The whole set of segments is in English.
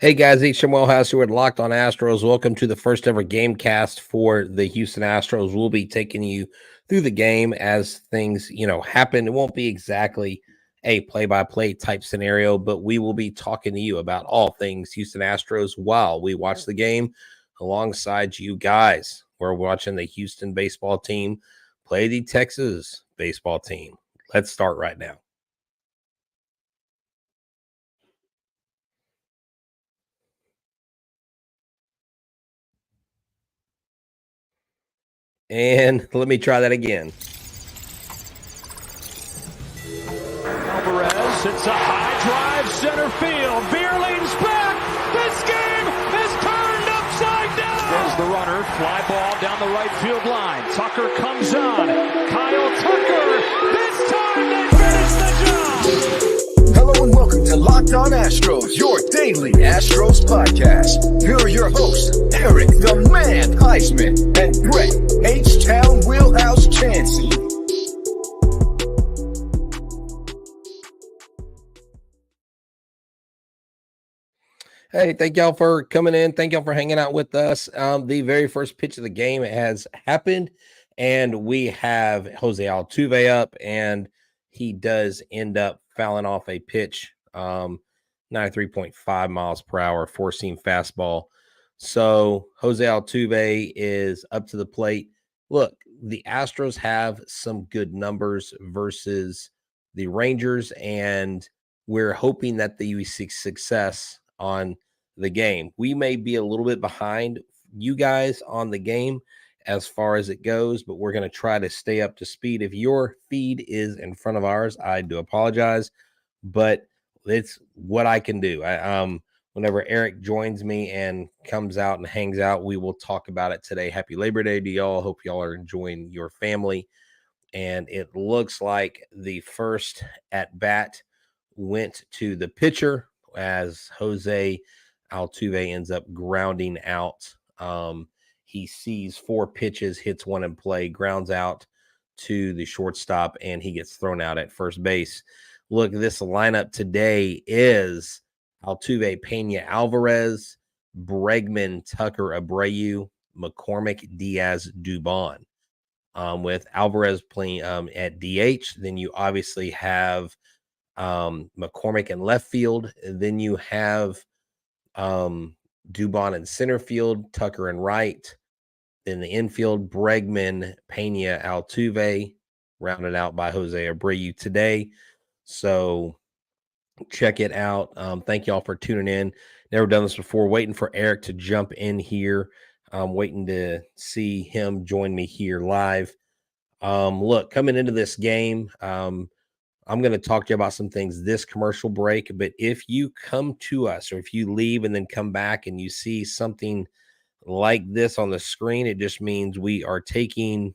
Hey guys, H. Wellhouse here with Locked On Astros. Welcome to the first ever Gamecast for the Houston Astros. We'll be taking you through the game as things, happen. It won't be exactly a play-by-play type scenario, but we will be talking to you about all things Houston Astros while we watch the game alongside you guys. We're watching the Houston baseball team play the Texas baseball team. Let's start right now. And let me try that again. Alvarez hits a high drive center field. Beerling's back. This game is turned upside down. There's the runner. Fly ball down the right field line. Tucker comes on. Kyle Tucker. This time they finish the job. Hello and welcome to Locked On Astros, your daily Astros podcast. Here are your hosts, Eric the Man Huysman and Brett H-Town Wheelhouse Chancey. Hey, thank y'all for coming in. Thank y'all for hanging out with us. The very first pitch of the game has happened, and we have Jose Altuve up, and he does end up fouling off a pitch, 93.5 miles per hour, four-seam fastball. So Jose Altuve is up to the plate. Look, the Astros have some good numbers versus the Rangers, and we're hoping that they see success on the game. We may be a little bit behind you guys on the game as far as it goes, but we're going to try to stay up to speed. If your feed is in front of ours, I do apologize, but it's what I can do. Whenever Eric joins me and comes out and hangs out, we will talk about it today. Happy Labor Day to y'all. Hope y'all are enjoying your family. And it looks like the first at bat went to the pitcher as Jose Altuve ends up grounding out. He sees four pitches, hits one in play, grounds out to the shortstop, and he gets thrown out at first base. Look, this lineup today is Altuve, Pena, Alvarez, Bregman, Tucker, Abreu, McCormick, Diaz, Dubon. With Alvarez playing at DH, then you obviously have McCormick in left field. And then you have Dubon in center field, Tucker in right. Then the infield, Bregman, Pena, Altuve, rounded out by Jose Abreu today. So check it out. Thank y'all for tuning in. Never done this before. Waiting for Eric to jump in here. Waiting to see him join me here live. Look, coming into this game, I'm going to talk to you about some things this commercial break, but if you come to us or if you leave and then come back and you see something like this on the screen, it just means we are taking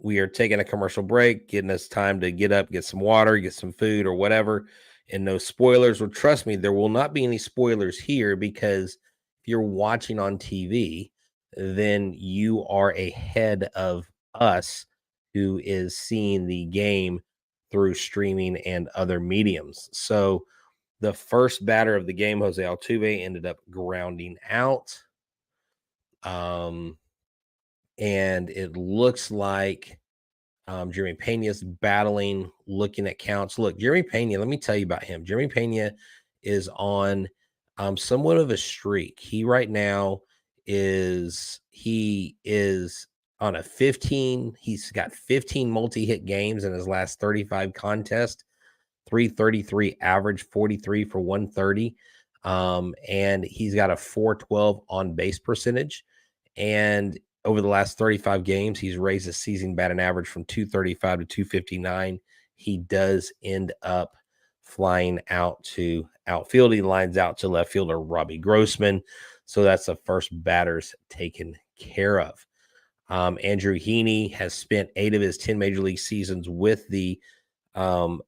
a commercial break, getting us time to get up, get some water, get some food or whatever, and no spoilers. Well, trust me, there will not be any spoilers here because if you're watching on TV, then you are ahead of us who is seeing the game through streaming and other mediums. So the first batter of the game, Jose Altuve, ended up grounding out. And it looks like Jeremy Pena's battling, looking at counts. Look, Jeremy Pena, let me tell you about him. Jeremy Pena is on somewhat of a streak. He right now is on a 15. He's got 15 multi-hit games in his last 35 contests, 333 average, 43 for 130. And he's got a 412 on base percentage. And over the last 35 games, he's raised his season batting average from 235 to 259. He does end up flying out to outfield. He lines out to left fielder Robbie Grossman. So that's the first batters taken care of. Andrew Heaney has spent 8 of his 10 major league seasons with in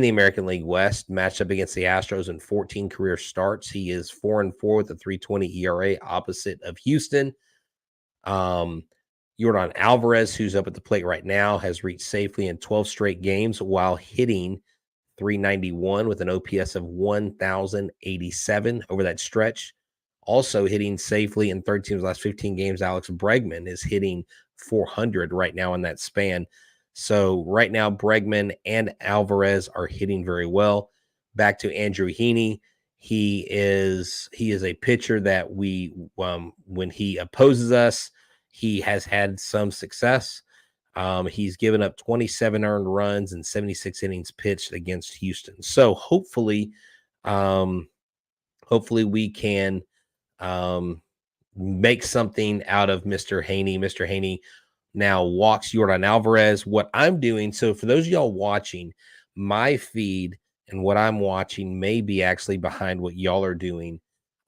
the American League West, matched up against the Astros in 14 career starts. He is 4-4 with a 3.20 ERA, opposite of Houston. Yordan Alvarez, who's up at the plate right now, has reached safely in 12 straight games while hitting .391 with an OPS of 1,087 over that stretch. Also hitting safely in 13 of the last 15 games. Alex Bregman is hitting .400 right now in that span. So right now, Bregman and Alvarez are hitting very well. Back to Andrew Heaney. He is a pitcher that we when he opposes us, he has had some success. He's given up 27 earned runs and 76 innings pitched against Houston. So hopefully we can make something out of Mr. Heaney. Mr. Heaney now walks Yordan Alvarez. What I'm doing, so for those of y'all watching, my feed and what I'm watching may be actually behind what y'all are doing.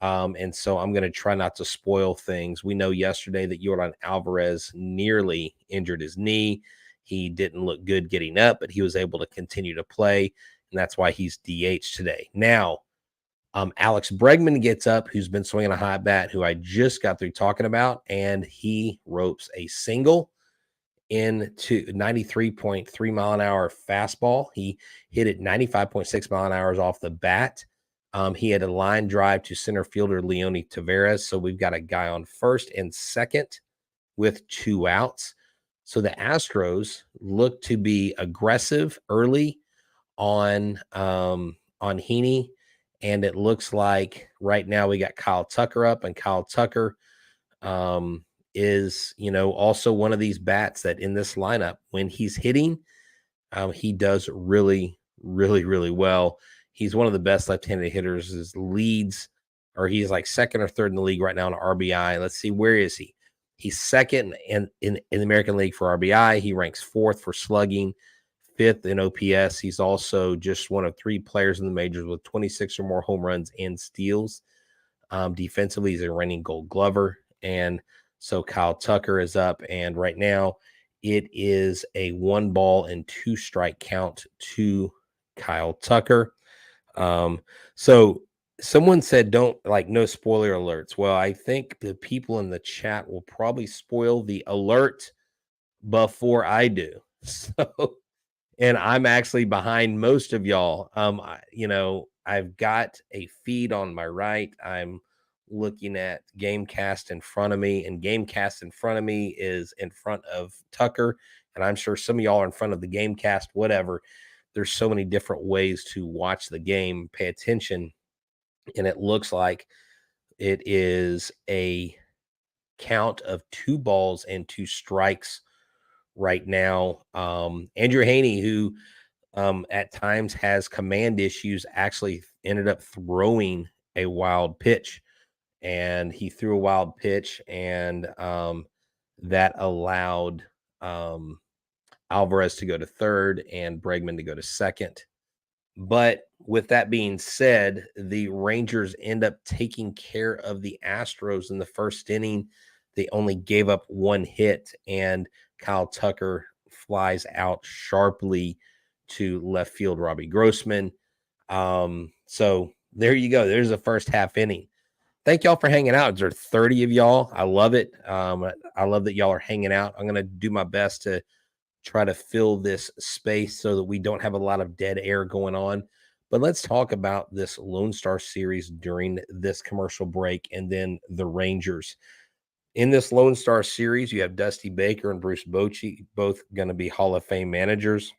And so I'm going to try not to spoil things. We know yesterday that Yordan Alvarez nearly injured his knee. He didn't look good getting up, but he was able to continue to play, and that's why he's DH today. Now, Alex Bregman gets up, who's been swinging a hot bat, who I just got through talking about, and he ropes a single into 93.3 mile an hour fastball. He hit it 95.6 mile an hour off the bat. He had a line drive to center fielder Leone Taveras. So we've got a guy on first and second with 2 outs. So the Astros look to be aggressive early on Heaney. And it looks like right now we got Kyle Tucker up, and Kyle Tucker is, also one of these bats that in this lineup, when he's hitting, he does really, really, really well. He's one of the best left-handed hitters. His leads, or he's like second or third in the league right now in RBI. Let's see, where is he? He's second in the American League for RBI. He ranks 4th for slugging, 5th in OPS. He's also just one of 3 players in the majors with 26 or more home runs and steals. Defensively, he's a reigning Gold Glover. And so Kyle Tucker is up, and right now it is a 1-ball-and-2-strike count to Kyle Tucker. So someone said no spoiler alerts. Well, I think the people in the chat will probably spoil the alert before I do. So, and I'm actually behind most of y'all. I've got a feed on my right. I'm looking at Gamecast in front of me, and Gamecast in front of me is in front of Tucker. And I'm sure some of y'all are in front of the Gamecast, whatever. There's so many different ways to watch the game, pay attention. And it looks like it is a count of 2 balls and 2 strikes right now. Andrew Heaney, who at times has command issues, actually ended up throwing a wild pitch. And he threw a wild pitch, and that allowed Alvarez to go to third and Bregman to go to second. But with that being said, the Rangers end up taking care of the Astros in the first inning. They only gave up 1 hit, and Kyle Tucker flies out sharply to left field Robbie Grossman. So there you go. There's the first half inning. Thank y'all for hanging out. There's 30 of y'all. I love it. I love that y'all are hanging out. I'm going to do my best to try to fill this space so that we don't have a lot of dead air going on. But let's talk about this Lone Star Series during this commercial break, and then the Rangers. In this Lone Star Series, you have Dusty Baker and Bruce Bochy, both going to be Hall of Fame managers.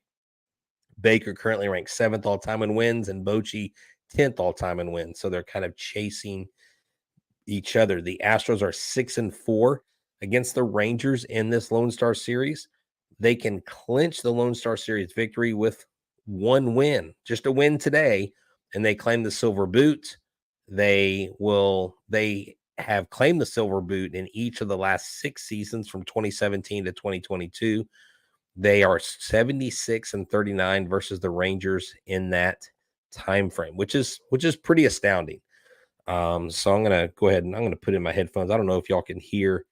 Baker currently ranks 7th all-time in wins, and Bochy 10th all-time in wins. So they're kind of chasing each other. The Astros are 6-4 against the Rangers in this Lone Star Series. They can clinch the Lone Star Series victory with 1 win, just a win today, and they claim the silver boot. They have claimed the silver boot in each of the last 6 seasons from 2017 to 2022. They are 76-39 versus the Rangers in that time frame, which is pretty astounding. So I'm going to go ahead and I'm going to put in my headphones. I don't know if y'all can hear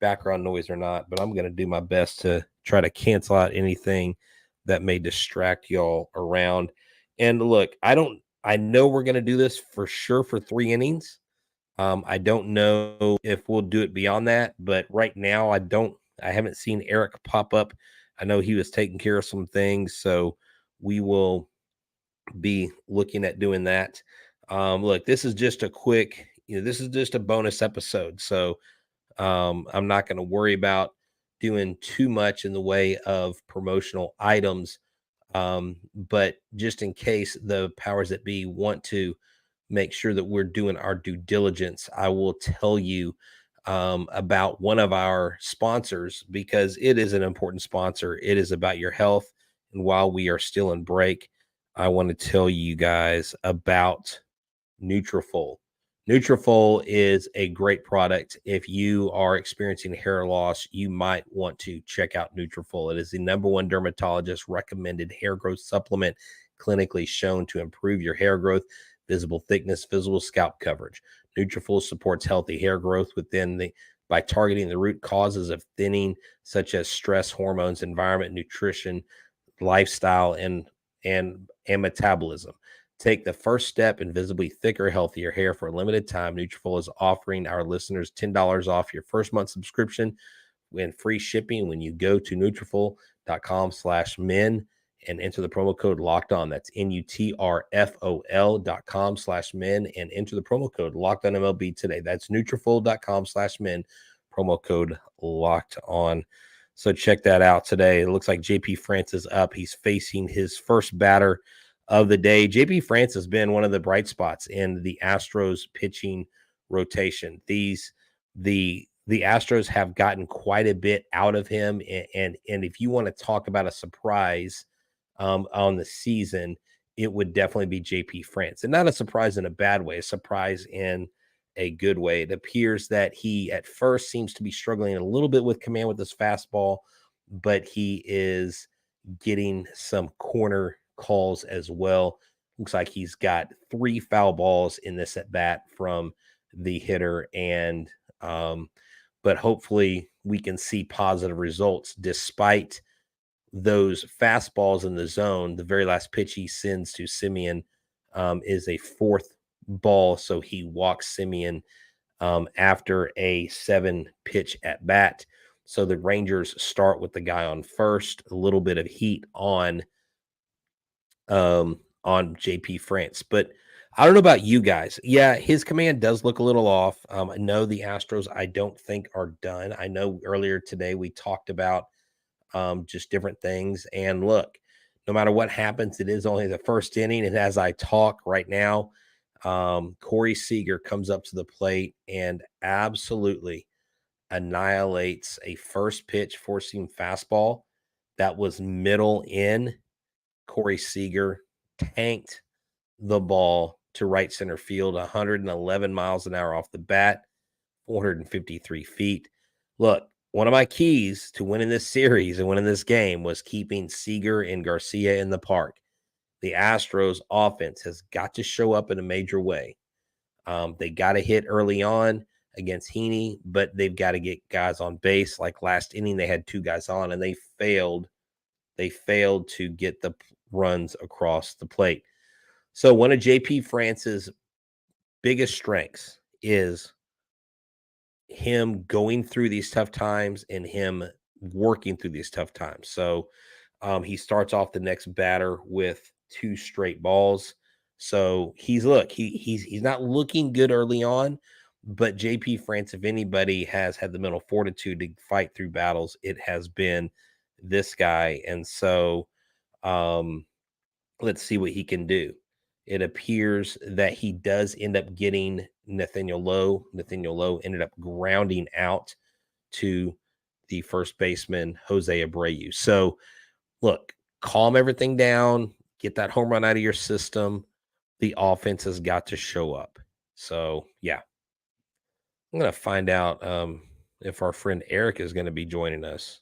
background noise or not, but I'm going to do my best to try to cancel out anything that may distract y'all around. And look, I know we're going to do this for sure for 3 innings. I don't know if we'll do it beyond that, but right now I haven't seen Eric pop up. I know he was taking care of some things, so we will be looking at doing that. Look, this is just a quick, this is just a bonus episode. So I'm not going to worry about doing too much in the way of promotional items. But just in case the powers that be want to make sure that we're doing our due diligence, I will tell you about one of our sponsors, because it is an important sponsor. It is about your health. And while we are still in break, I want to tell you guys about Nutrafol. Nutrafol is a great product. If you are experiencing hair loss, you might want to check out Nutrafol. It is the #1 dermatologist recommended hair growth supplement, clinically shown to improve your hair growth, visible thickness, visible scalp coverage. Nutrafol supports healthy hair growth by targeting the root causes of thinning, such as stress, hormones, environment, nutrition, lifestyle, and metabolism. Take the first step in visibly thicker, healthier hair. For a limited time, Nutrafol is offering our listeners $10 off your first month subscription and free shipping when you go to Nutrafol.com/men and enter the promo code locked on. That's Nutrafol.com/men and enter the promo code locked on MLB today. That's Nutrafol.com/men, promo code locked on. So check that out today. It looks like JP France is up. He's facing his first batter of the day. JP France has been one of the bright spots in the Astros pitching rotation. The Astros have gotten quite a bit out of him, and if you want to talk about a surprise on the season, it would definitely be JP France, and not a surprise in a bad way, a surprise in a good way. It appears that he at first seems to be struggling a little bit with command with his fastball, but he is getting some corner calls as well. Looks like he's got 3 foul balls in this at bat from the hitter, and but hopefully we can see positive results despite those fastballs in the zone. The very last pitch he sends to Simeon is a 4th ball, so he walks Simeon after a 7-pitch at bat. So the Rangers start with the guy on first. A little bit of heat on JP France, but I don't know about you guys. Yeah, his command does look a little off. I know the Astros, I don't think, are done. I know earlier today we talked about just different things. And look, no matter what happens, it is only the first inning. And as I talk right now, Corey Seager comes up to the plate and absolutely annihilates a first pitch four-seam fastball that was middle in. Corey Seager tanked the ball to right center field, 111 miles an hour off the bat, 453 feet. Look, one of my keys to winning this series and winning this game was keeping Seager and Garcia in the park. The Astros offense has got to show up in a major way. They got to hit early on against Heaney, but they've got to get guys on base. Like last inning, they had 2 guys on, and they failed. They failed to get the runs across the plate. So one of JP France's biggest strengths is him going through these tough times and him working through these tough times. So he starts off the next batter with 2 straight balls. So he's not looking good early on, but JP France, if anybody has had the mental fortitude to fight through battles, it has been this guy. And so let's see what he can do. It appears that he does end up getting Nathaniel Lowe. Nathaniel Lowe ended up grounding out to the first baseman, Jose Abreu. So, look, calm everything down. Get that home run out of your system. The offense has got to show up. So, yeah. I'm going to find out if our friend Eric is going to be joining us.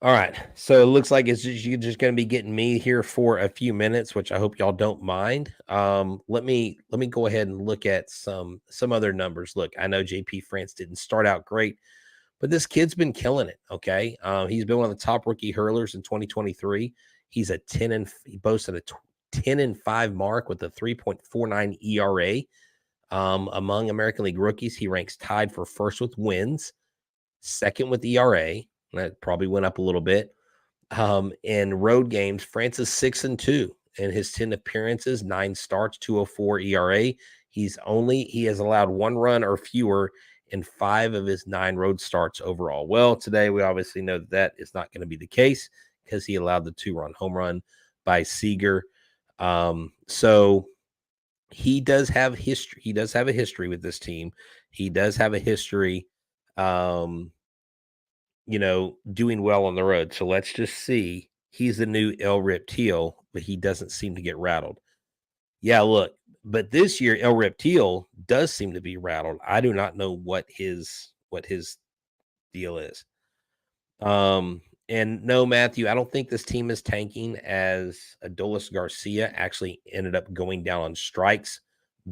All right, so it looks like you're just going to be getting me here for a few minutes, which I hope y'all don't mind. Let me go ahead and look at some other numbers. Look, I know JP France didn't start out great, but this kid's been killing it. Okay, he's been one of the top rookie hurlers in 2023. He's he boasted a 10-5 mark with a 3.49 ERA. Among American League rookies, he ranks tied for first with wins, second with ERA, That probably went up a little bit. In road games, France is 6-2 in his 10 appearances, 9 starts, 2.04 ERA. He has allowed 1 run or fewer in 5 of his 9 road starts overall. Well, today we obviously know that is not going to be the case because he allowed the 2-run home run by Seager. So he does have history. He does have a history with this team. He does have a history, doing well on the road. So let's just see. He's the new El Reptil, but he doesn't seem to get rattled. Yeah, look, but this year El Reptil does seem to be rattled. I do not know what his deal is. And no, Matthew, I don't think this team is tanking, as Adolis Garcia actually ended up going down on strikes.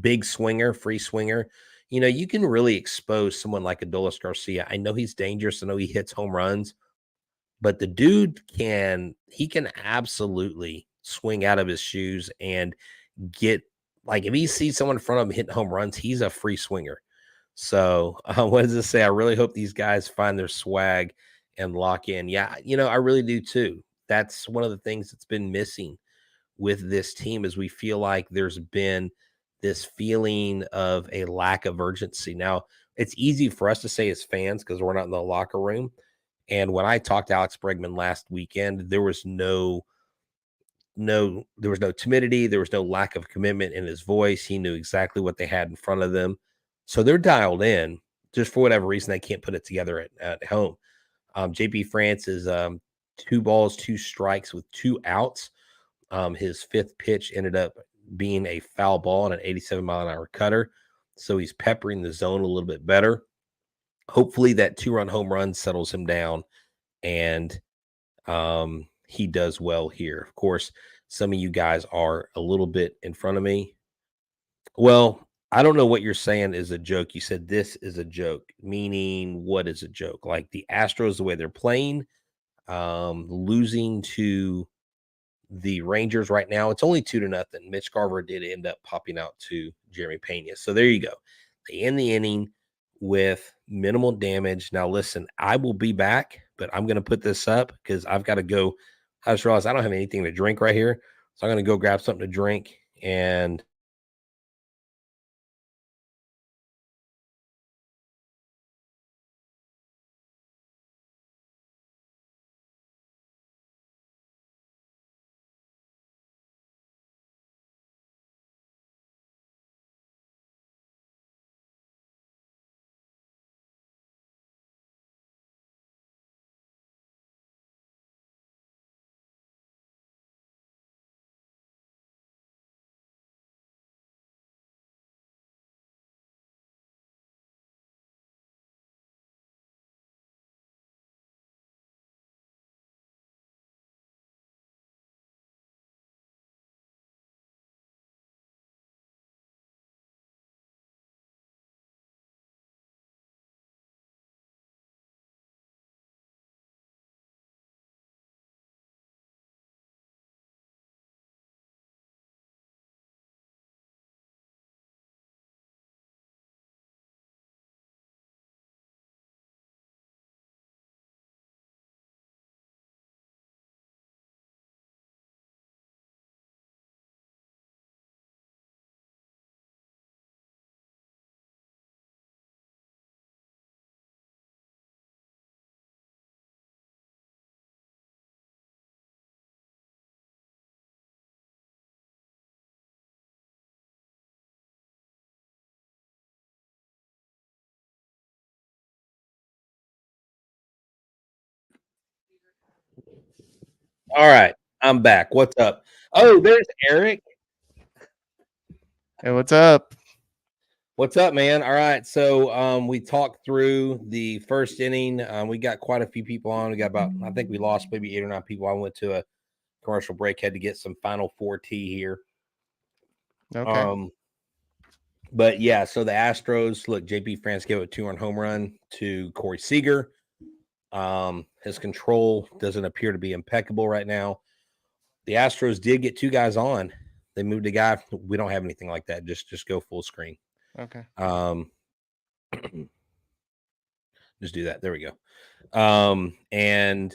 Big swinger, free swinger. You can really expose someone like Adolis Garcia. I know he's dangerous. I know he hits home runs, but the dude can absolutely swing out of his shoes and get, like, if he sees someone in front of him hitting home runs, he's a free swinger. So what does this say? I really hope these guys find their swag and lock in. Yeah, I really do too. That's one of the things that's been missing with this team, is we feel like there's been this feeling of a lack of urgency. Now, it's easy for us to say as fans because we're not in the locker room. And when I talked to Alex Bregman last weekend, there was no timidity. There was no lack of commitment in his voice. He knew exactly what they had in front of them. So they're dialed in. Just for whatever reason, they can't put it together at home. JP France is 2 balls, 2 strikes with 2 outs. His 5th pitch ended up being a foul ball and an 87-mile-an-hour cutter. So he's peppering the zone a little bit better. Hopefully that 2-run home run settles him down, and he does well here. Of course, some of you guys are a little bit in front of me. Well, I don't know what you're saying is a joke. You said this is a joke, meaning what is a joke? Like the Astros, the way they're playing, losing to the Rangers right now. It's only 2-0. Mitch Garver did end up popping out to Jeremy Pena. So there you go. They end the inning with minimal damage. Now, listen, I will be back, but I'm going to put this up because I've got to go. I just realized I don't have anything to drink right here. So I'm going to go grab something to drink, and all right, I'm back. What's up? Oh, there's Eric. Hey, what's up? What's up, man? All right. So we talked through the first inning. We got quite a few people on. We got I think we lost maybe 8 or 9 people. I went to a commercial break, had to get some Final Four tea here. Okay. But yeah, so the Astros, look, JP France gave a 2-run home run to Corey Seager. His control doesn't appear to be impeccable right now. The Astros did get 2 guys on. They moved a guy. We don't have anything like that. Just go full screen. Okay. Just do that. There we go. And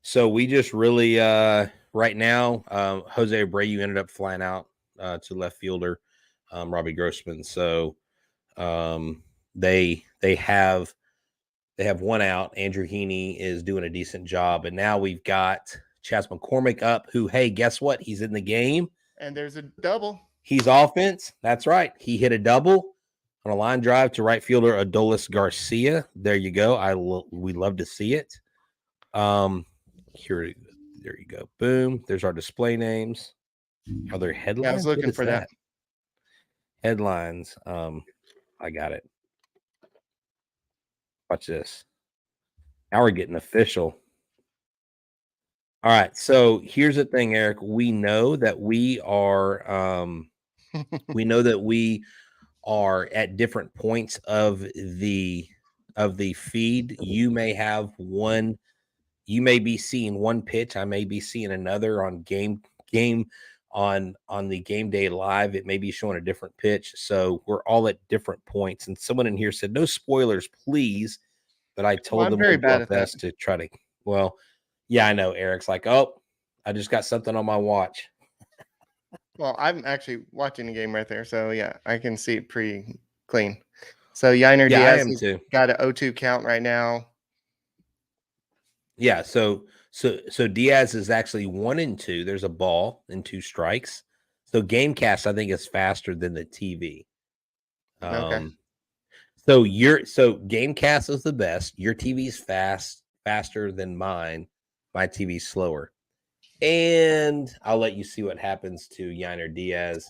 so we just really right now, Jose Abreu ended up flying out to left fielder, Robbie Grossman. So they have one out. Andrew Heaney is doing a decent job, and now we've got Chas McCormick up, who, hey, guess what? He's in the game. And there's a double. He's offense. That's right. He hit a double on a line drive to right fielder Adolis Garcia. There you go. We love to see it. Here, there you go. Boom. There's our display names. Are there headlines? Yeah, I was looking for that. Headlines. I got it. Watch this. Now we're getting official. All right. So here's the thing, Eric. We know that we are at different points of the feed. You may have one. You may be seeing one pitch. I may be seeing another on game on the game day live. It may be showing a different pitch. So we're all at different points. And someone in here said, no spoilers, please. But I told them very bad at best to try to. Well, yeah, I know. Eric's like, oh, I just got something on my watch. Well, I'm actually watching the game right there. So yeah, I can see it pretty clean. So Yainer Diaz has got an 0-2 count right now. Yeah, so Diaz is actually 1-2. There's a ball and 2 strikes. So Gamecast, I think, is faster than the TV. Okay. So Gamecast is the best. Your TV's faster than mine. My TV's slower. And I'll let you see what happens to Yainer Diaz.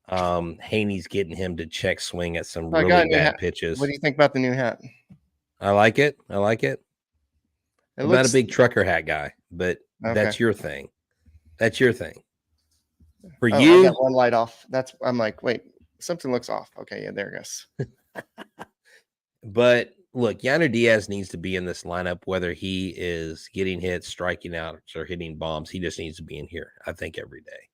Haney's getting him to check swing at some really bad pitches. What do you think about the new hat? I like it. I'm not a big trucker hat guy, but that's your thing. For you, I got one light off. I'm like, wait, something looks off. Okay, yeah, there it goes. But look, Yainer Diaz needs to be in this lineup, whether he is getting hits, striking out, or hitting bombs. He just needs to be in here, I think, every day.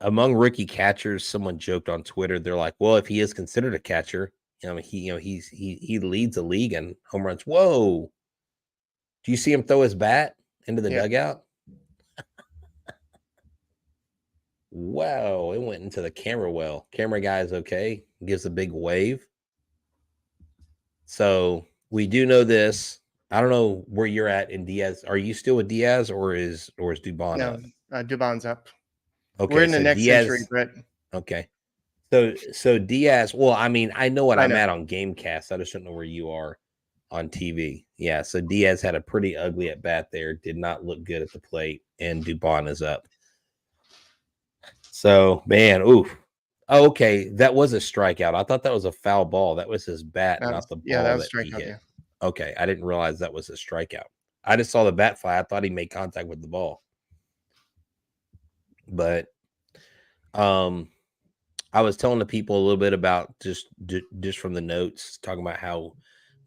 Among rookie catchers, someone joked on Twitter, they're like, well, if he is considered a catcher, he leads the league in home runs. Whoa. Do you see him throw his bat into the dugout? Wow, it went into the camera well. Camera guy is okay. Gives a big wave. So we do know this. I don't know where you're at in Diaz. Are you still with Diaz or is Dubon up? No, Dubon's up. Okay, we're in the next century, Brett. Okay. So Diaz, well, I mean, I know what I'm at on Gamecast. I just don't know where you are on TV. Yeah, so Diaz had a pretty ugly at bat there. Did not look good at the plate, and Dubon is up. So, man, oof. Oh, okay, that was a strikeout. I thought that was a foul ball. That was his bat, not the ball that was strikeout, he hit. Yeah. Okay, I didn't realize that was a strikeout. I just saw the bat fly. I thought he made contact with the ball. But I was telling the people a little bit about just from the notes, talking about how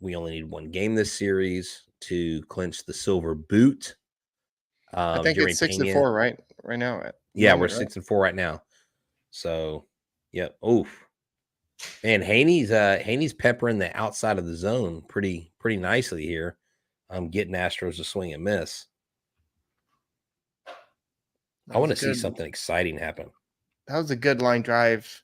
we only need one game this series to clinch the silver boot. I think it's 6-4 right now. Yeah, we're 6-4 right now. So, yeah. Oof. And Haney's peppering the outside of the zone pretty nicely here. I'm getting Astros to swing and miss. I want to see something exciting happen. That was a good line drive.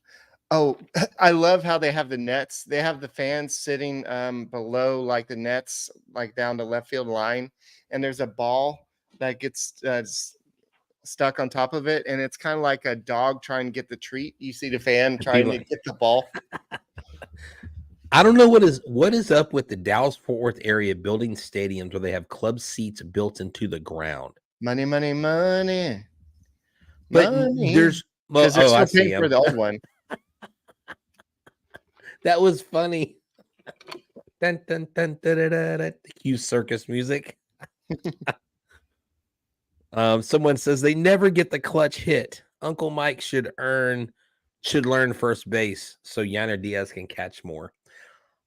Oh, I love how they have the nets. They have the fans sitting below like the nets, like down the left field line. And there's a ball that gets stuck on top of it. And it's kind of like a dog trying to get the treat. You see the fan trying to get the ball. I don't know what is up with the Dallas-Fort Worth area building stadiums where they have club seats built into the ground. Money, money, money. But there's I see for the old one. That was funny. Dun, dun, dun, dun, dun, dun, dun. Cue circus music. Someone says they never get the clutch hit. Uncle Mike should learn first base so Yainer Diaz can catch more.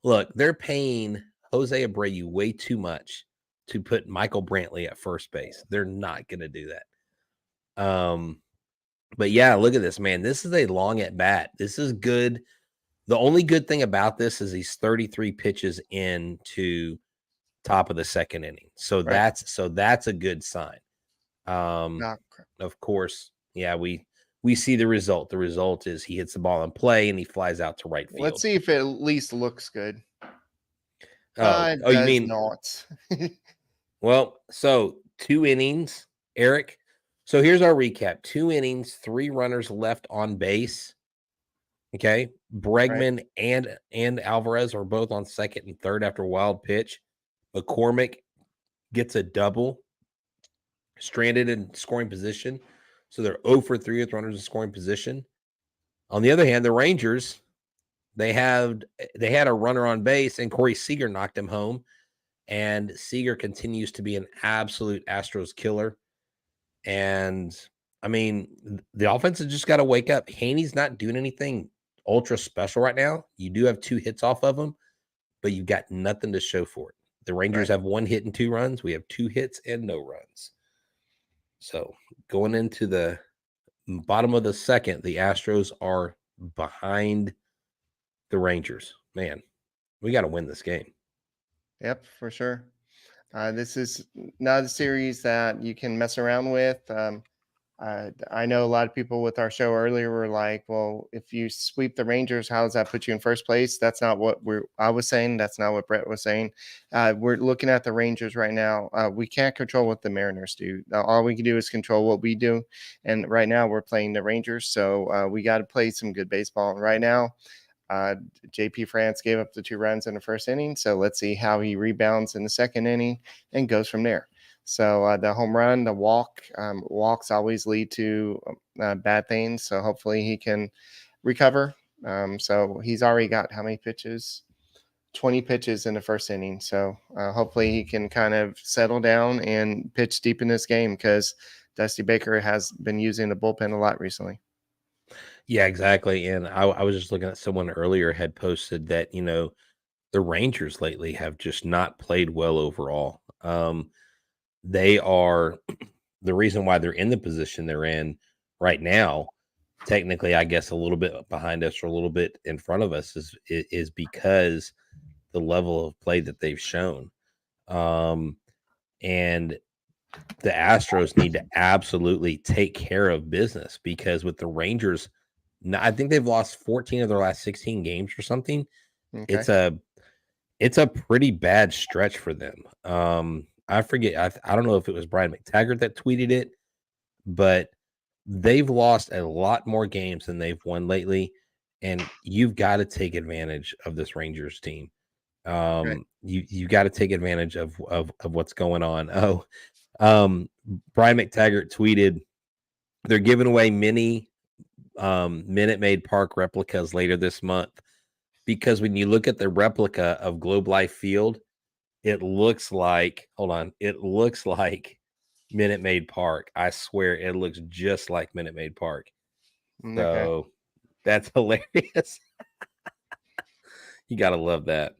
Look, they're paying Jose Abreu way too much to put Michael Brantley at first base. They're not going to do that. But yeah, look at this, man. This is a long at bat. This is good. The only good thing about this is he's 33 pitches into top of the second inning. So Right. that's a good sign. Not Of course, yeah, we see the result. The result is he hits the ball in play and he flies out to right field. Let's see if it at least looks good. It You mean not? Well, so 2 innings, Eric. So here's our recap: 2 innings, 3 runners left on base. Okay, Bregman and Alvarez are both on second and third after a wild pitch. McCormick gets a double, stranded in scoring position. So they're 0 for 3 with runners in scoring position. On the other hand, the Rangers, they had a runner on base, and Corey Seager knocked him home. And Seager continues to be an absolute Astros killer. And I mean, the offense has just got to wake up. Haney's not doing anything ultra special right now. You do have 2 hits off of him, but you've got nothing to show for it. The Rangers have 1 hit and 2 runs. We have 2 hits and no runs. So going into the bottom of the second, the Astros are behind the Rangers. Man, we got to win this game. Yep, for sure. This is not a series that you can mess around with. I know a lot of people with our show earlier were like, well, if you sweep the Rangers, how does that put you in first place? That's not what I was saying. That's not what Brett was saying. We're looking at the Rangers right now. We can't control what the Mariners do. All we can do is control what we do. And right now we're playing the Rangers. So we got to play some good baseball. And right now, JP France gave up the 2 runs in the first inning. So let's see how he rebounds in the second inning and goes from there. So the home run, the walks always lead to bad things. So hopefully he can recover. So he's already got how many pitches? 20 pitches in the first inning. So hopefully he can kind of settle down and pitch deep in this game, because Dusty Baker has been using the bullpen a lot recently. Yeah, exactly. And I was just looking at someone earlier had posted that, the Rangers lately have just not played well overall. They are the reason why they're in the position they're in right now. Technically, I guess a little bit behind us or a little bit in front of us is because the level of play that they've shown. And the Astros need to absolutely take care of business, because with the Rangers, I think they've lost 14 of their last 16 games or something. Okay. It's a pretty bad stretch for them. I forget. I don't know if it was Brian McTaggart that tweeted it, but they've lost a lot more games than they've won lately, and you've got to take advantage of this Rangers team. You got to take advantage of what's going on. Brian McTaggart tweeted, they're giving away mini Minute Maid Park replicas later this month, because when you look at the replica of Globe Life Field, it looks like Minute Maid Park. I swear it looks just like Minute Maid Park. So that's hilarious. You got to love that.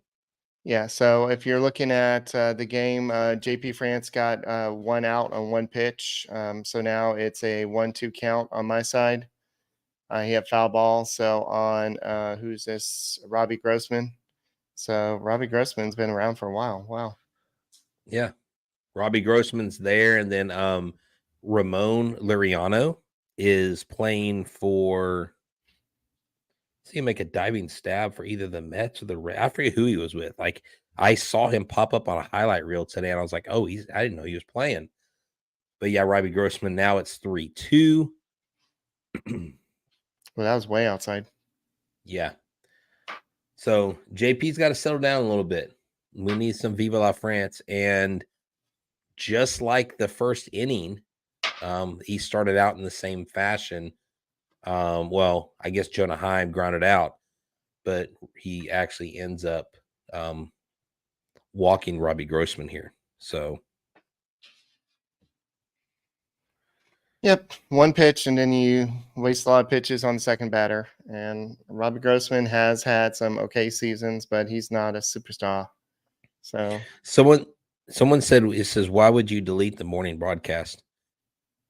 Yeah, so if you're looking at the game, JP France got 1 out on 1 pitch. So now it's a 1-2 count on my side. He had foul ball. So on, who's this? Robbie Grossman. So Robbie Grossman's been around for a while. Wow. Yeah. Robbie Grossman's there. And then Ramon Liriano is playing for, see him make a diving stab for either the Mets or the Reds. I forget who he was with. Like, I saw him pop up on a highlight reel today, and I was like, oh, I didn't know he was playing. But yeah, Robbie Grossman, now it's 3-2. Well, that was way outside. Yeah. So JP's got to settle down a little bit. We need some Viva la France. And just like the first inning, he started out in the same fashion. Well, I guess Jonah Heim grounded out, but he actually ends up walking Robbie Grossman here. So, yep, 1 pitch, and then you waste a lot of pitches on the second batter. And Robbie Grossman has had some okay seasons, but he's not a superstar. So someone said, it says, why would you delete the morning broadcast?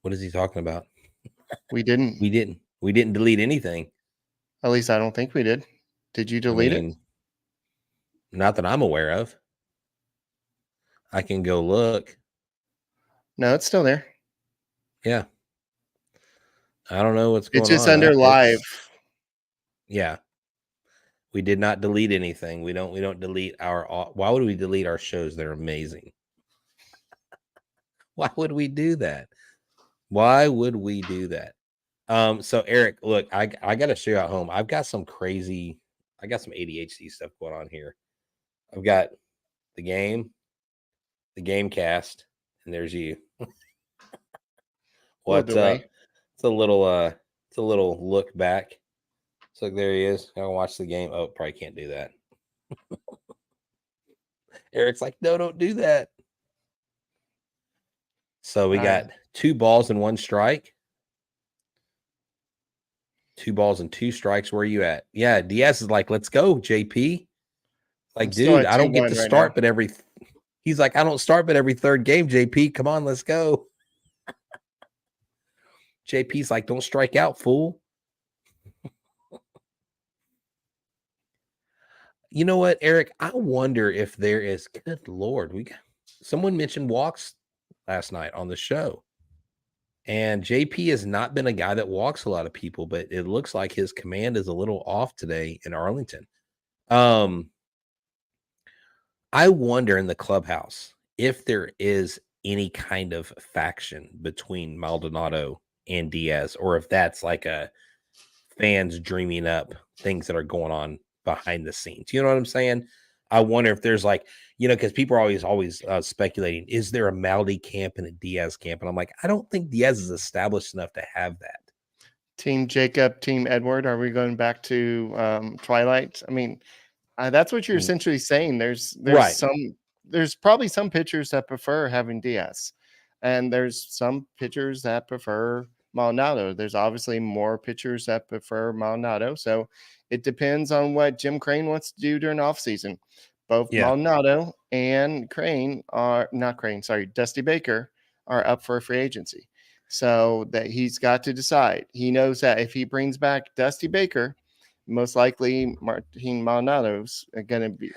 What is he talking about? We didn't. We didn't delete anything. At least I don't think we did. Did you delete it? Not that I'm aware of. I can go look. No, it's still there. Yeah. I don't know what's going on. It's just under live. Yeah. We did not delete anything. We don't delete our. Why would we delete our shows? They're amazing. Why would we do that? Why would we do that? So Eric, look, I got to show you at home. I got some ADHD stuff going on here. I've got the Gamecast, and there's you. What's up? It's a little look back. So there he is. I watch the game. Oh, probably can't do that. Eric's like, no, don't do that. So we got 2 balls and 1 strike. 2 balls and 2 strikes. Where are you at? Yeah, Diaz is like, let's go, JP. Like, dude, I don't get to start, but he's like, I don't start, but every third game, JP. Come on, let's go. JP's like, don't strike out, fool. You know what, Eric? I wonder if there is. Good Lord, someone mentioned walks last night on the show, and JP has not been a guy that walks a lot of people, but it looks like his command is a little off today in Arlington. I wonder in the clubhouse if there is any kind of faction between Maldonado and Diaz, or if that's like a fans dreaming up things that are going on behind the scenes. You know what I'm saying? I wonder if there's like, because people are always speculating, is there a Maldi camp and a Diaz camp? And I'm like, I don't think Diaz is established enough to have that. Team Jacob, Team Edward. Are we going back to Twilight? I mean, that's what you're essentially saying. There's probably some pitchers that prefer having Diaz, and there's some pitchers that prefer Maldonado. There's obviously more pitchers that prefer Maldonado. So it depends on what Jim Crane wants to do during off season. Both Maldonado and Dusty Baker are up for a free agency. So that he's got to decide. He knows that if he brings back Dusty Baker, most likely Martin Maldonado's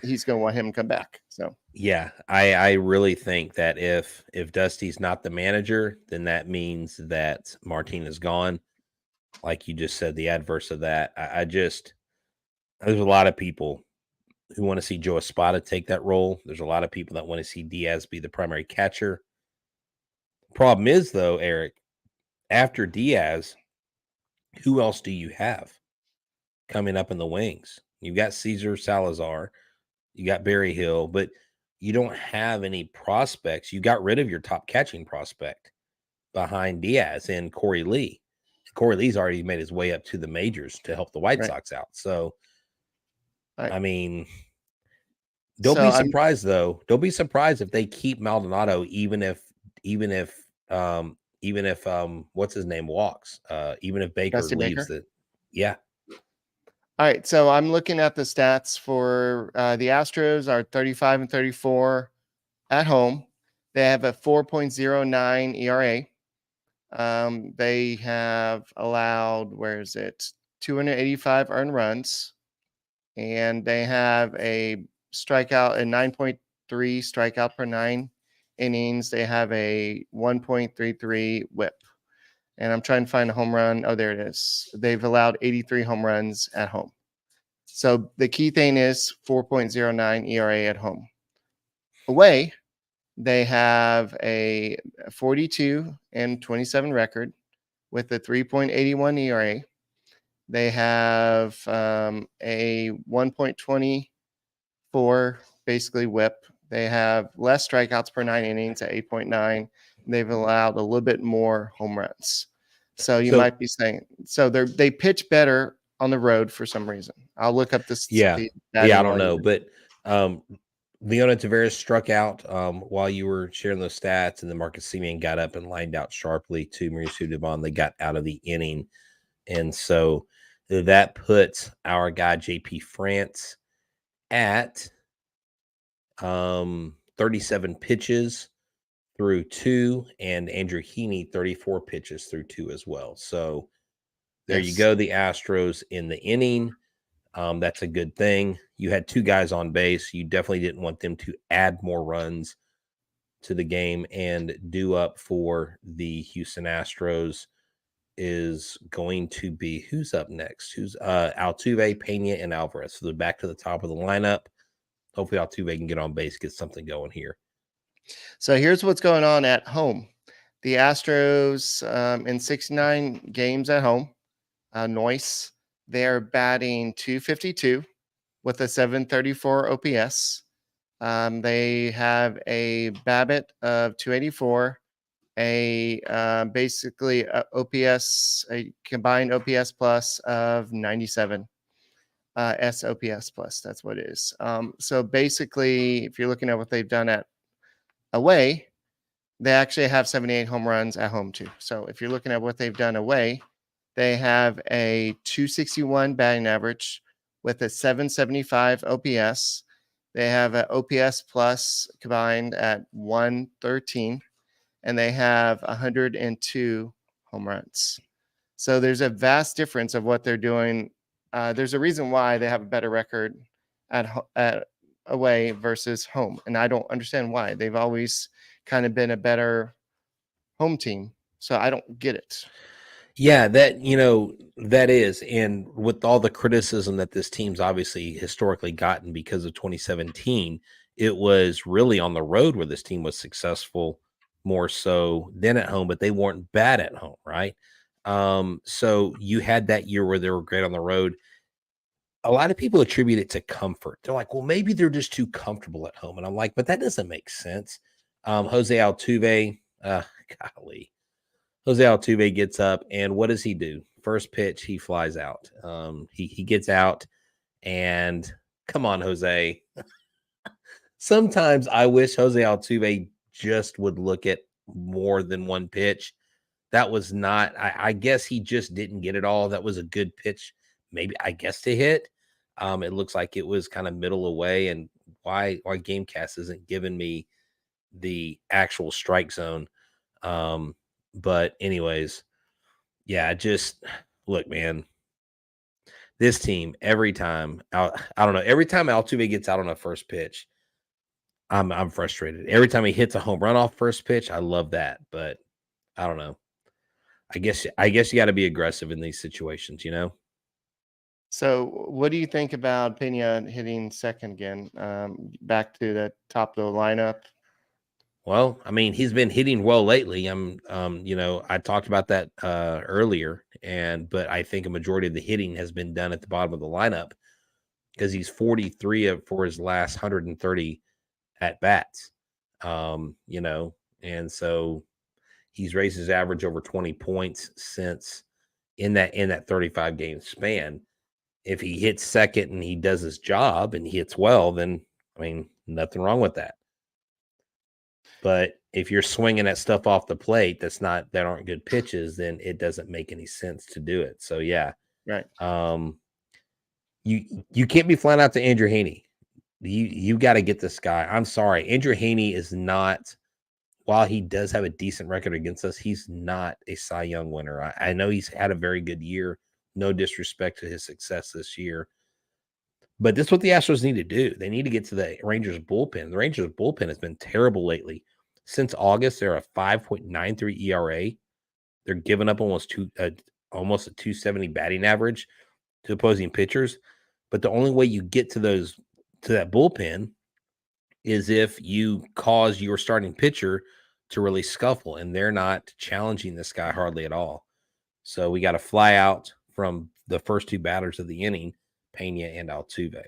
he's going to want him to come back. So yeah, I really think that if Dusty's not the manager, then that means that Martin is gone. Like you just said, the adverse of that. There's a lot of people who want to see Joe Espada take that role. There's a lot of people that want to see Diaz be the primary catcher. Problem is, though, Eric, after Diaz, who else do you have coming up in the wings? You've got Cesar Salazar, you got Barry Hill, but you don't have any prospects. You got rid of your top catching prospect behind Diaz and Corey Lee. Corey Lee's already made his way up to the majors to help the White Sox out. So, I mean, don't be surprised though. Don't be surprised if they keep Maldonado, even if what's his name walks, even if Baker leaves it. Yeah. All right. So I'm looking at the stats for the Astros are 35-34 at home. They have a 4.09 ERA. They have allowed, 285 earned runs, and they have a 9.3 strikeout per 9 innings. They have a 1.33 whip. And I'm trying to find a home run. Oh, there it is. They've allowed 83 home runs at home. So the key thing is 4.09 ERA at home. Away, they have a 42-27 record with a 3.81 ERA. They have a 1.24 basically whip. They have less strikeouts per 9 innings at 8.9. They've allowed a little bit more home runs. So you might be saying, they pitch better on the road for some reason. I'll look up this. I don't know, but Leona Taveras struck out while you were sharing those stats, and then Marcus Semien got up and lined out sharply to Mauricio Dubon. They got out of the inning, and so that puts our guy JP France at 37 pitches through 2, and Andrew Heaney 34 pitches through 2 as well. So there you go. The Astros in the inning. That's a good thing. You had 2 guys on base. You definitely didn't want them to add more runs to the game, and due up for the Houston Astros is going to be, who's up next? Who's Altuve, Pena, and Alvarez. So they're back to the top of the lineup. Hopefully Altuve can get on base, get something going here. So here's what's going on at home. The Astros in 69 games at home, Noyce, they're batting .252 with a .734 OPS. They have a BABIP of .284, basically OPS, a combined OPS plus of 97. SOPS plus, that's what it is. So basically, if you're looking at what they've done at away, they actually have 78 home runs at home too. So if you're looking at what they've done away, they have a .261 batting average with a .775 OPS. They have an OPS plus combined at 113, and they have 102 home runs. So there's a vast difference of what they're doing. There's a reason why they have a better record at away versus home, and I don't understand why. They've always kind of been a better home team, so I don't get it. Yeah, that is, and with all the criticism that this team's obviously historically gotten because of 2017, it was really on the road where this team was successful more so than at home, but they weren't bad at home, right? So you had that year where they were great on the road. A lot of people attribute it to comfort. They're like, well, maybe they're just too comfortable at home. And I'm like, but that doesn't make sense. Jose Altuve, golly. Jose Altuve gets up, and what does he do? First pitch, he flies out. He gets out, and come on, Jose. Sometimes I wish Jose Altuve just would look at more than one pitch. That was not, I guess he just didn't get it all. That was a good pitch, maybe, I guess, to hit. It looks like it was kind of middle away, and why Gamecast isn't giving me the actual strike zone. But anyways, yeah, just look, man, this team, every time, I don't know, every time Altuve gets out on a first pitch, I'm frustrated. Every time he hits a home run off first pitch, I love that, but I don't know. I guess you got to be aggressive in these situations, you know? So what do you think about Pena hitting second again, back to the top of the lineup? Well, I mean, he's been hitting well lately. I talked about that earlier, but I think a majority of the hitting has been done at the bottom of the lineup because he's 43 for his last 130 at bats. And so he's raised his average over 20 points since in that 35 game span. If he hits second and he does his job and he hits well, then I mean, nothing wrong with that. But if you're swinging at stuff off the plate that aren't good pitches, then it doesn't make any sense to do it. So yeah, Right. You can't be flying out to Andrew Heaney. You got to get this guy. I'm sorry, Andrew Heaney is not. While he does have a decent record against us, he's not a Cy Young winner. I know he's had a very good year. No disrespect to his success this year. But this is what the Astros need to do. They need to get to the Rangers bullpen. The Rangers bullpen has been terrible lately. Since August, they're a 5.93 ERA. They're giving up almost a 270 batting average to opposing pitchers. But the only way you get to that bullpen is if you cause your starting pitcher to really scuffle, and they're not challenging this guy hardly at all. So we got to fly out from the first 2 batters of the inning, Pena and Altuve.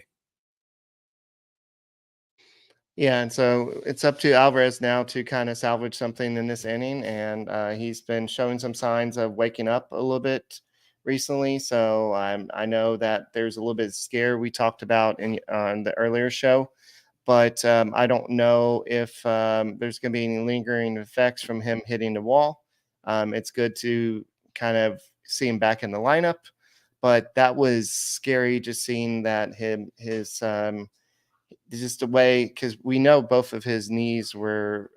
Yeah, and so it's up to Alvarez now to kind of salvage something in this inning, and he's been showing some signs of waking up a little bit recently. So I know that there's a little bit of scare we talked about on the earlier show, but I don't know if there's going to be any lingering effects from him hitting the wall. It's good to kind of see him back in the lineup, but that was scary just seeing that his just a way, because we know both of his knees were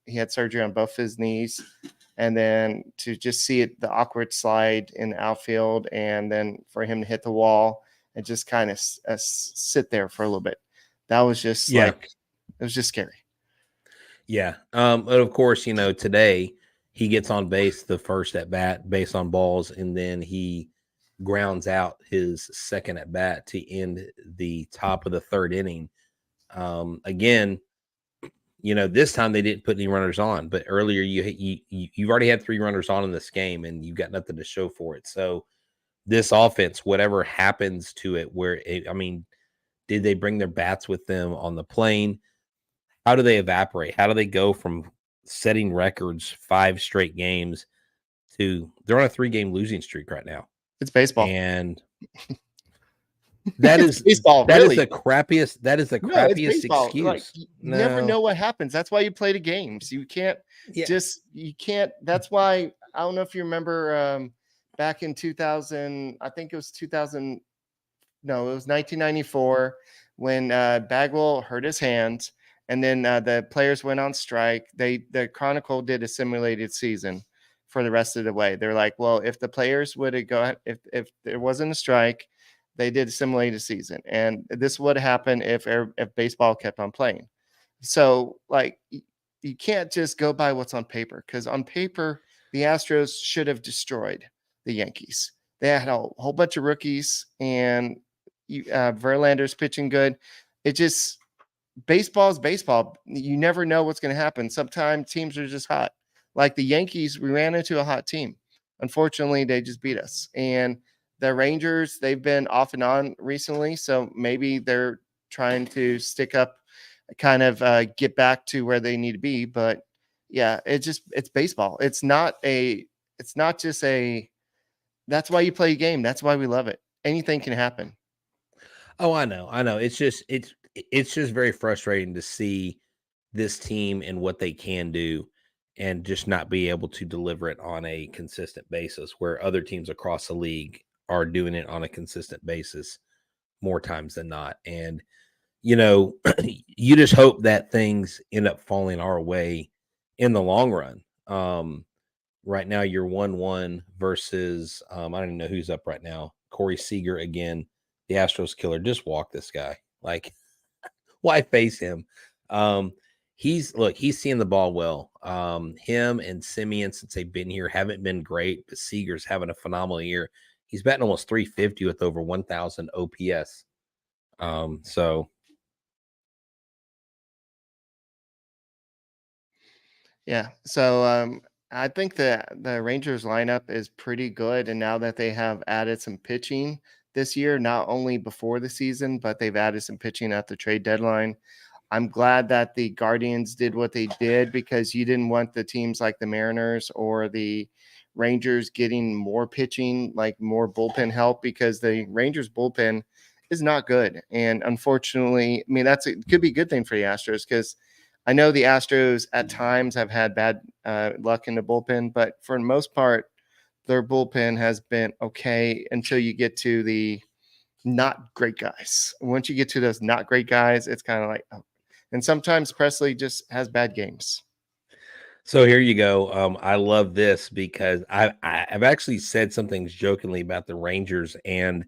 he had surgery on both his knees, and then to just see the awkward slide in the outfield, and then for him to hit the wall and just kind of sit there for a little bit. That was just Yeah. like, it was just scary. Yeah. But of course, today he gets on base the first at bat based on balls, and then he grounds out his second at bat to end the top of the third inning. Again, this time they didn't put any runners on, but earlier you've already had 3 runners on in this game, and you've got nothing to show for it. So this offense, whatever happens to it, did they bring their bats with them on the plane? How do they evaporate? How do they go from setting records 5 straight games to they're on a 3-game losing streak right now? It's baseball. And that is baseball. That really. is the crappiest. That is the crappiest excuse. Like, you never know what happens. That's why you play the games. You can't you can't. That's why I don't know if you remember back in 2000. I think it was 2000. No, it was 1994 when Bagwell hurt his hand, and then the players went on strike. The Chronicle did a simulated season for the rest of the way. They're like, well, if the players would have gone, if there wasn't a strike, they did simulate a season, and this would happen if baseball kept on playing. So, like, you can't just go by what's on paper, because on paper the Astros should have destroyed the Yankees. They had a whole bunch of rookies, and Verlander's pitching good. It just baseball is baseball. You never know what's going to happen. Sometimes teams are just hot. Like the Yankees, we ran into a hot team. Unfortunately, they just beat us, and the Rangers, they've been off and on recently, so maybe they're trying to stick up, kind of get back to where they need to be. But yeah, it's baseball. It's not just a, that's why you play a game. That's why we love it. Anything can happen. Oh, I know. It's just very frustrating to see this team and what they can do, and just not be able to deliver it on a consistent basis, where other teams across the league are doing it on a consistent basis more times than not. And, you just hope that things end up falling our way in the long run. Right now you're 1-1 versus, I don't even know who's up right now. Corey Seager again, the Astros killer. Just walk this guy. Like, why face him? He's seeing the ball well. Him and Simeon, since they've been here, haven't been great, but Seager's having a phenomenal year. He's batting almost 350 with over 1,000 OPS. Yeah. So I think the Rangers lineup is pretty good, and now that they have added some pitching this year, not only before the season, but they've added some pitching at the trade deadline. I'm glad that the Guardians did what they did, because you didn't want the teams like the Mariners or the Rangers getting more pitching, like more bullpen help, because the Rangers bullpen is not good. And unfortunately, I mean, it could be a good thing for the Astros, because I know the Astros at times have had bad luck in the bullpen, but for the most part, their bullpen has been okay until you get to the not great guys. Once you get to those not great guys, it's kind of like, oh. And sometimes Presley just has bad games. So here you go. I love this, because I've actually said some things jokingly about the Rangers and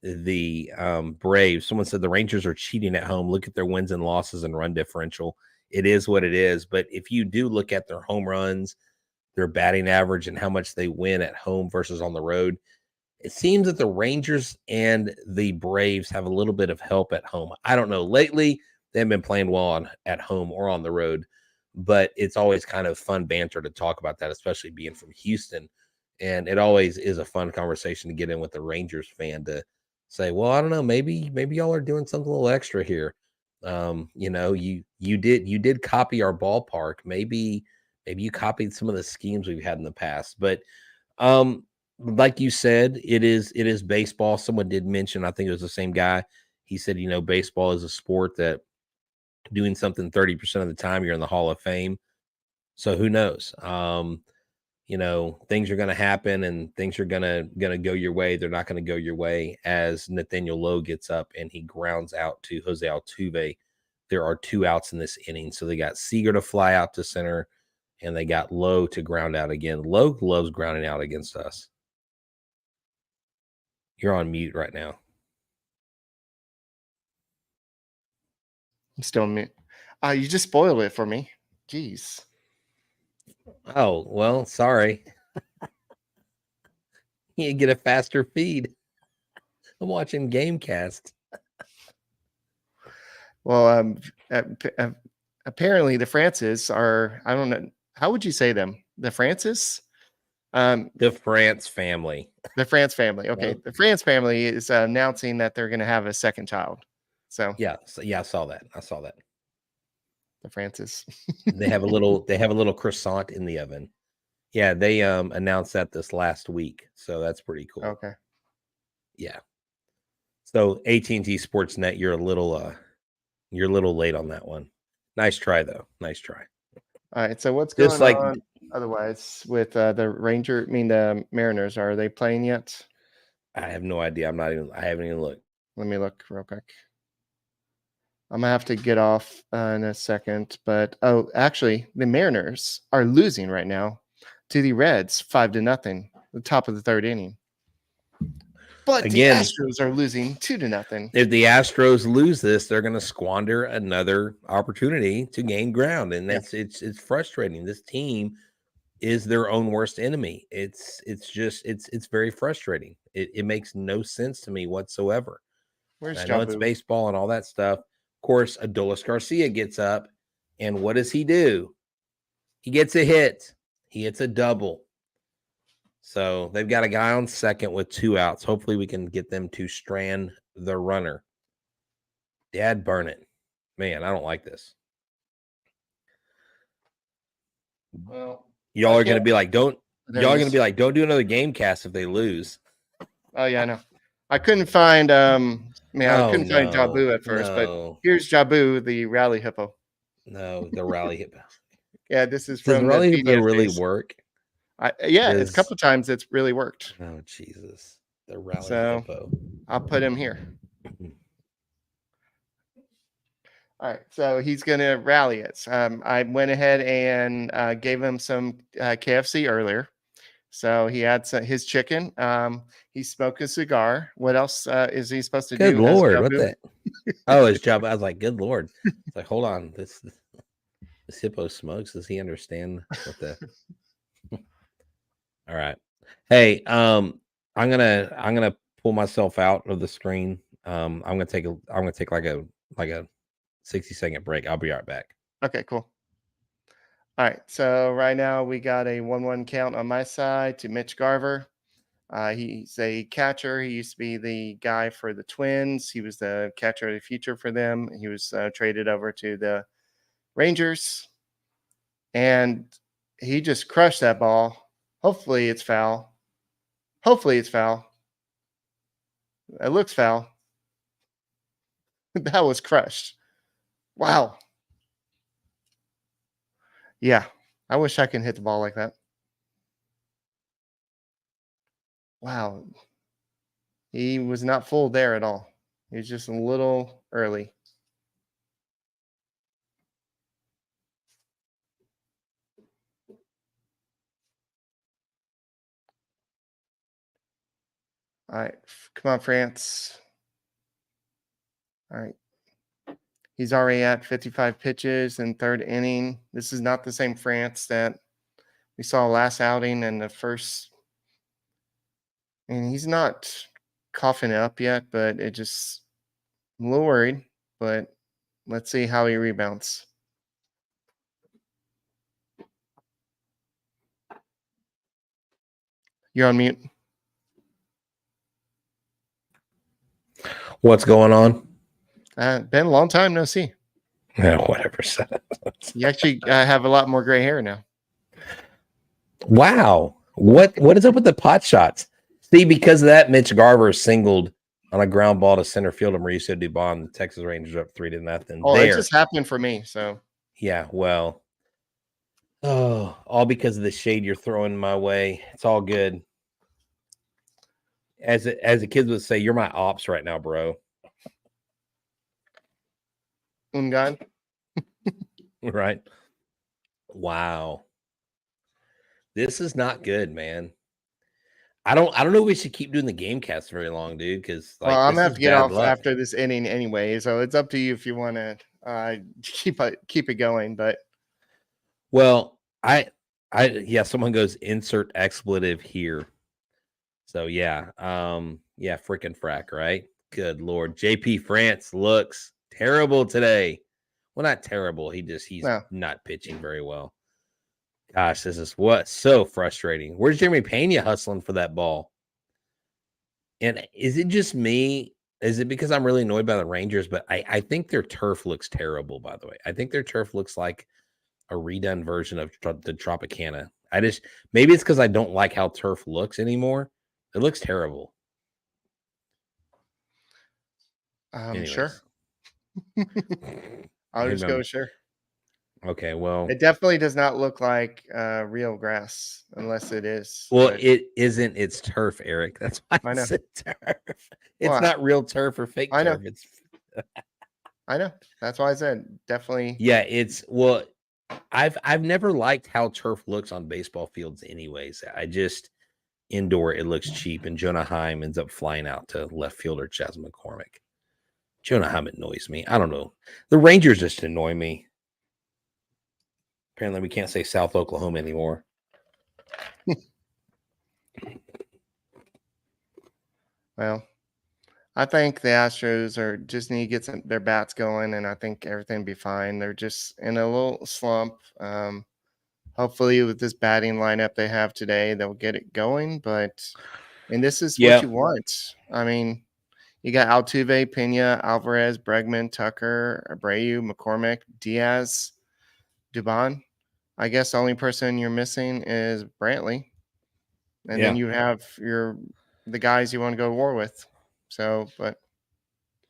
the Braves. Someone said the Rangers are cheating at home. Look at their wins and losses and run differential. It is what it is. But if you do look at their home runs, their batting average, and how much they win at home versus on the road, it seems that the Rangers and the Braves have a little bit of help at home. I don't know. Lately, they haven't been playing well at home or on the road, but it's always kind of fun banter to talk about that, especially being from Houston. And it always is a fun conversation to get in with the Rangers fan to say, well, I don't know, maybe y'all are doing something a little extra here. You did copy our ballpark. Maybe you copied some of the schemes we've had in the past. But like you said, it is baseball. Someone did mention, I think it was the same guy. He said, baseball is a sport that doing something 30% of the time, you're in the Hall of Fame. So who knows? Things are going to happen, and things are going to go your way. They're not going to go your way, as Nathaniel Lowe gets up and he grounds out to Jose Altuve. There are 2 outs in this inning. So they got Seager to fly out to center, and they got Lowe to ground out again. Lowe loves grounding out against us. You're on mute right now. I'm still mute. You just spoiled it for me. Jeez. Oh, well, sorry. You get a faster feed. I'm watching Gamecast. Well, apparently the Francis are, I don't know. How would you say them? The Francis? The France family. The France family. Okay. Nope. The France family is announcing that they're going to have a second child. So Yeah, I saw that. the Francis. They have a little croissant in the oven. Yeah, they announced that this last week. So that's pretty cool. Okay. Yeah. So AT&T Sportsnet, you're a little late on that one. Nice try though. Nice try. All right. So what's Just going like on otherwise with the Mariners? Are they playing yet? I have no idea. I haven't even looked. Let me look real quick. I'm gonna have to get off in a second, but actually, the Mariners are losing right now to the Reds 5-0, the top of the third inning. But Again, the Astros are losing 2-0. If the Astros lose this, they're going to squander another opportunity to gain ground, and it's frustrating. This team is their own worst enemy. It's very frustrating. It makes no sense to me whatsoever. Where's I know it's Jabu? baseball and all that stuff. Of course, Adolis Garcia gets up, and what does he do? He gets a hit. He hits a double. So they've got a guy on second with 2 outs. Hopefully we can get them to strand the runner. Dad burn it. Man, I don't like this. Well, y'all are going to be like, don't do another game cast if they lose. Oh yeah, I know. I couldn't find I couldn't find Jabu at first, but here's Jabu, the rally hippo. No, the rally hippo. Yeah, this is Does from rally the hippo BDS really days. work? It's a couple of times it's really worked. Oh Jesus, the rally hippo. I'll put him here. All right, so he's gonna rally it. I went ahead and gave him some KFC earlier, so he had his chicken. He smoked a cigar. What else is he supposed to do? Good Lord, what the? Oh, his job. I was like, good Lord. It's like, hold on, this hippo smokes. Does he understand what the? All right. Hey, I'm gonna pull myself out of the screen. I'm gonna take like a 60-second break. I'll be right back. Okay, cool. All right. So right now we got a 1-1 count on my side to Mitch Garver. He's a catcher. He used to be the guy for the Twins. He was the catcher of the future for them. He was traded over to the Rangers, and he just crushed that ball. Hopefully it's foul. It looks foul. That was crushed. Wow. Yeah. I wish I could hit the ball like that. Wow. He was not full there at all. He was just a little early. All right. Come on, France. All right. He's already at 55 pitches in third inning. This is not the same France that we saw last outing and the first. And he's not coughing up yet, but I'm a little worried. But let's see how he rebounds. You're on mute. What's going on? Been a long time no see. Yeah, whatever. You actually have a lot more gray hair now. Wow. What is up with the pot shots? See, because of that, Mitch Garver singled on a ground ball to center field of Mauricio Dubon. The Texas Rangers are up 3-0. Oh, it just happened for me. So yeah, well, all because of the shade you're throwing my way. It's all good. As the kids would say, you're my ops right now, bro. Ungan. Right. Wow. This is not good, man. I don't know if we should keep doing the game cast very long, dude, because I'm gonna have to get off after this inning anyway. So it's up to you if you want to keep it going. But Well, yeah, someone goes insert expletive here. So yeah, freaking frack, right? Good Lord. JP France looks terrible today. Well, not terrible. He's not pitching very well. Gosh, this is so frustrating. Where's Jeremy Pena hustling for that ball? And is it just me? Is it because I'm really annoyed by the Rangers? But I think their turf looks terrible, by the way. I think their turf looks like a redone version of the Tropicana. Maybe it's because I don't like how turf looks anymore. It looks terrible. Sure. I'll just go sure. Okay, well, it definitely does not look like real grass unless it is. Well, it isn't. It's turf, Eric. That's why I said turf. It's not real turf or fake turf. I know. That's why I said definitely. Yeah, I've never liked how turf looks on baseball fields anyways. Indoor, it looks cheap, and Jonah Heim ends up flying out to left fielder Chas McCormick. Jonah Heim annoys me. I don't know. The Rangers just annoy me. Apparently, we can't say South Oklahoma anymore. Well, I think the Astros just need to get their bats going, and I think everything will be fine. They're just in a little slump. Hopefully, with this batting lineup they have today, they'll get it going. And this is what you want. I mean, you got Altuve, Pena, Alvarez, Bregman, Tucker, Abreu, McCormick, Diaz, Dubon. I guess the only person you're missing is Brantley. And then you have the guys you want to go to war with. So,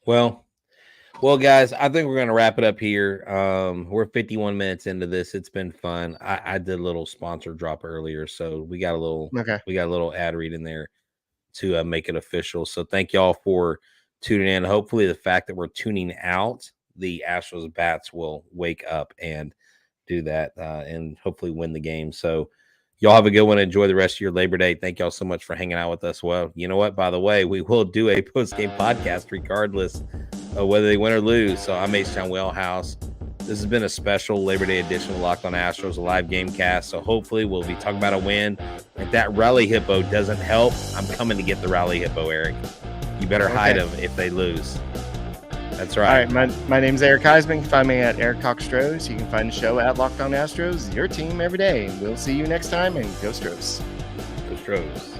Well, guys, I think we're going to wrap it up here. We're 51 minutes into this. It's been fun. I did a little sponsor drop earlier, so we got a little ad read in there to make it official. So thank y'all for tuning in. Hopefully the fact that we're tuning out, the Astros bats will wake up and do that and hopefully win the game. So y'all have a good one. Enjoy the rest of your Labor Day. Thank y'all so much for hanging out with us. Well, you know what? By the way, we will do a post-game podcast regardless of whether they win or lose. So I'm H-Town Wellhouse. This has been a special Labor Day edition of Locked On Astros, a live Gamecast. So hopefully we'll be talking about a win. If that rally hippo doesn't help, I'm coming to get the rally hippo, Eric. You better hide them if they lose. That's right. All right, my name's Eric Huysman. You can find me at Eric Astros. You can find the show at Locked On Astros, your team every day. We'll see you next time, and go Stros. Go Stros.